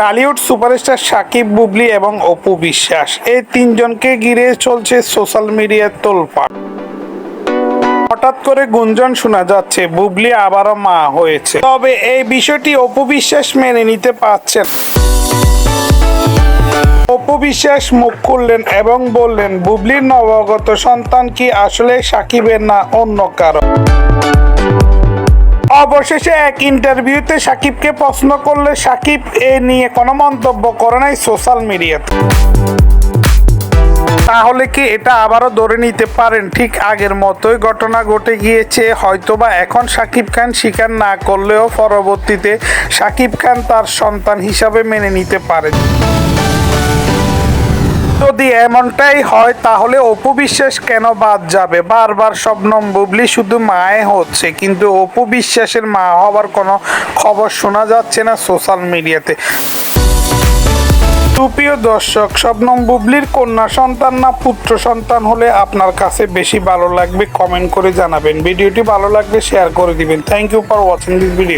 Tollywood superstar Shakib, Bubly এবং অপু বিশ্বাস এই তিনজনকে ঘিরে চলছে সোশ্যাল মিডিয়ার তোলপাড়। হঠাৎ করে গুঞ্জন শোনা যাচ্ছে বুবলি আবারও মা হয়েছে। তবে এই বিষয়টি অপু বিশ্বাস মেনে নিতে পারছেন। অপু বিশ্বাস মুখ খুললেন এবং বললেন, বুবলির নবাগত সন্তান কি আসলে সাকিবের না অন্য কারো। অবশেষে এক ইন্টারভিউতে সাকিবকে প্রশ্ন করলে সাকিব এ নিয়ে কোনো মন্তব্য করে নাই সোশ্যাল মিডিয়াতে। তাহলে কি এটা আবারও ধরে নিতে পারেন ঠিক আগের মতোই ঘটনা ঘটে গিয়েছে? হয়তোবা এখন সাকিব খান স্বীকার না করলেও পরবর্তীতে সাকিব খান তার সন্তান হিসাবে মেনে নিতে পারেন। যদি এমনটাই হয় তাহলে অপু বিশ্বাস কেন বাদ যাবে? বারবার শবনম বুবলি শুধু মায়ে হচ্ছে, কিন্তু অপু বিশ্বাসের মা হওয়ার কোনো খবর শোনা যাচ্ছে না সোশ্যাল মিডিয়াতে। সুপ্রিয় দর্শক, শবনম বুবলির কন্যা সন্তান না পুত্র সন্তান হলে আপনার কাছে বেশি ভালো লাগবে? কমেন্ট করে জানাবেন। ভিডিওটি ভালো লাগলে শেয়ার করে দিবেন। Thank you for watching this video.